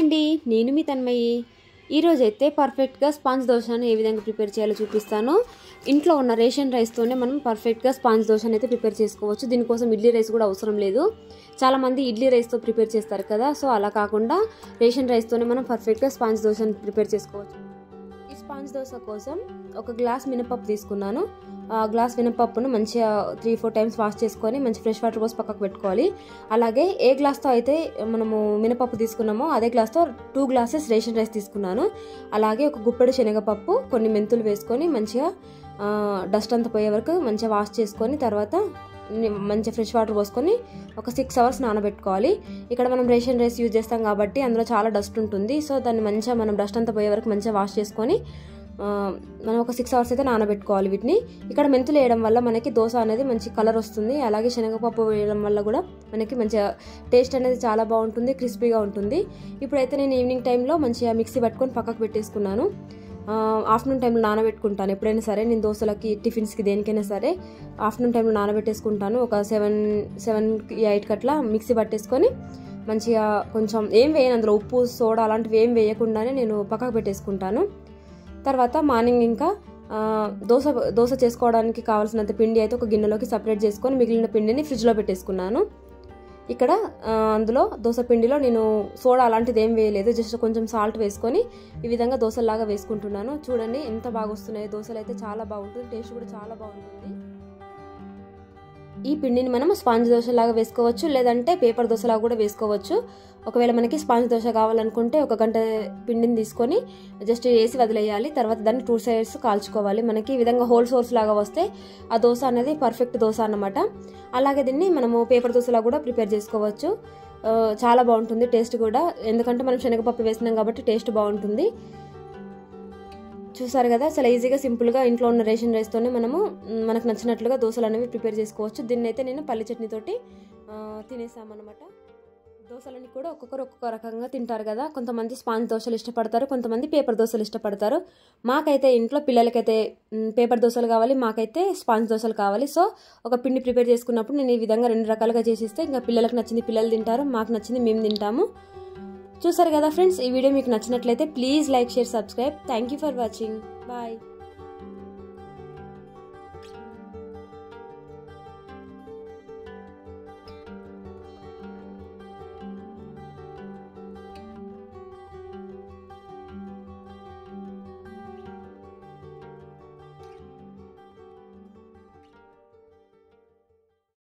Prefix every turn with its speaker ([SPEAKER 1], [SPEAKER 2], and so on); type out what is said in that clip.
[SPEAKER 1] అండి, నేను మీ తన్మయి. ఈరోజైతే పర్ఫెక్ట్గా స్పాంజ్ దోశను ఏ విధంగా ప్రిపేర్ చేయాలో చూపిస్తాను. ఇంట్లో ఉన్న రేషన్ రైస్తోనే మనం పర్ఫెక్ట్గా స్పాంజ్ దోశను అయితే ప్రిపేర్ చేసుకోవచ్చు. దీనికోసం ఇడ్లీ రైస్ కూడా అవసరం లేదు. చాలామంది ఇడ్లీ రైస్తో ప్రిపేర్ చేస్తారు కదా, సో అలా కాకుండా రేషన్ రైస్తోనే మనం పర్ఫెక్ట్గా స్పాంజ్ దోశను ప్రిపేర్ చేసుకోవచ్చు. ఈ స్పాంజ్ దోశ కోసం ఒక గ్లాస్ మినపప్పు తీసుకున్నాను. గ్లాస్ మినపప్పును మంచిగా 3-4 టైమ్స్ వాష్ చేసుకొని మంచి ఫ్రెష్ వాటర్ పోసి పక్కకు పెట్టుకోవాలి. అలాగే ఏ గ్లాస్తో అయితే మనము మినపప్పు తీసుకున్నామో అదే గ్లాస్తో 2 గ్లాసెస్ రేషన్ రైస్ తీసుకున్నాను. అలాగే ఒక గుప్పెడు శనగపప్పు, కొన్ని మెంతులు వేసుకొని మంచిగా డస్ట్ అంతా పోయే వరకు మంచిగా వాష్ చేసుకొని తర్వాత మంచిగా ఫ్రెష్ వాటర్ పోసుకొని ఒక 6 అవర్స్ నానబెట్టుకోవాలి. ఇక్కడ మనం రేషన్ రైస్ యూజ్ చేస్తాం కాబట్టి అందులో చాలా డస్ట్ ఉంటుంది. సో దాన్ని మంచిగా మనం డస్ట్ అంతా పోయే వరకు మంచిగా వాష్ చేసుకొని మనం ఒక 6 అవర్స్ అయితే నానబెట్టుకోవాలి వీటిని. ఇక్కడ మెంతులు వేయడం వల్ల మనకి దోశ అనేది మంచి కలర్ వస్తుంది. అలాగే శనగపప్పు వేయడం వల్ల కూడా మనకి మంచిగా టేస్ట్ అనేది చాలా బాగుంటుంది, క్రిస్పీగా ఉంటుంది. ఇప్పుడైతే నేను ఈవినింగ్ టైంలో మంచిగా మిక్సీ పట్టుకొని పక్కకు పెట్టేసుకున్నాను. ఆఫ్టర్నూన్ టైంలో నానబెట్టుకుంటాను. ఎప్పుడైనా సరే నేను దోశలకి, టిఫిన్స్కి, దేనికైనా సరే ఆఫ్టర్నూన్ టైంలో నానబెట్టేసుకుంటాను. ఒక 7-8 అట్లా మిక్సీ పట్టేసుకొని మంచిగా కొంచెం ఏం వేయను, అందులో ఉప్పు, సోడా అలాంటివి ఏం వేయకుండానే నేను పక్కకు పెట్టేసుకుంటాను. తర్వాత మార్నింగ్ ఇంకా దోశ చేసుకోవడానికి కావాల్సినంత పిండి అయితే ఒక గిన్నెలోకి సపరేట్ చేసుకొని మిగిలిన పిండిని ఫ్రిడ్జ్లో పెట్టేసుకున్నాను. ఇక్కడ అందులో దోశ పిండిలో నేను సోడా అలాంటిది ఏం వేయలేదు, జస్ట్ కొంచెం సాల్ట్ వేసుకొని ఈ విధంగా దోశలాగా వేసుకుంటున్నాను. చూడండి ఎంత బాగా వస్తున్నాయి దోశలు, అయితే చాలా బాగుంటుంది, టేస్ట్ కూడా చాలా బాగుంటుంది. ఈ పిండిని మనం స్పాంజ్ దోశలాగా వేసుకోవచ్చు, లేదంటే పేపర్ దోశలాగా కూడా వేసుకోవచ్చు. ఒకవేళ మనకి స్పాంజ్ దోశ కావాలనుకుంటే 1 గంట పిండిని తీసుకొని జస్ట్ వేసి వదిలేయాలి. తర్వాత దాన్ని 2 సైడ్స్ కాల్చుకోవాలి. మనకి ఈ విధంగా హోల్ సోర్స్ లాగా వస్తే ఆ దోశ అనేది పర్ఫెక్ట్ దోశ అన్నమాట. అలాగే దీన్ని మనము పేపర్ దోశలా కూడా ప్రిపేర్ చేసుకోవచ్చు. చాలా బాగుంటుంది టేస్ట్ కూడా, ఎందుకంటే మనం శనగపప్పు వేసినాం కాబట్టి టేస్ట్ బాగుంటుంది. చూసారు కదా, చాలా ఈజీగా సింపుల్గా ఇంట్లో ఉన్న రేషన్ రైస్తోనే మనకు నచ్చినట్లుగా దోశలు అనేవి ప్రిపేర్ చేసుకోవచ్చు. దీన్ని అయితే నేను పల్లి చట్నీతోటి తినేసామన్నమాట. దోశలని కూడా ఒక్కొక్క రకంగా తింటారు కదా. కొంతమంది స్పాంజ్ దోశలు ఇష్టపడతారు, కొంతమంది పేపర్ దోశలు ఇష్టపడతారు. మాకైతే ఇంట్లో పిల్లలకైతే పేపర్ దోశలు కావాలి, మాకైతే స్పాంజ్ దోశలు కావాలి. సో ఒక పిండి ప్రిపేర్ చేసుకున్నప్పుడు నేను ఈ విధంగా 2 రకాలుగా చేసిస్తే ఇంకా పిల్లలకు నచ్చింది పిల్లలు తింటారు, మాకు నచ్చింది మేము తింటాము. చూసారు కదా ఫ్రెండ్స్, ఈ వీడియో మీకు నచ్చినట్లయితే please like, share, subscribe. Thank you for watching. Bye.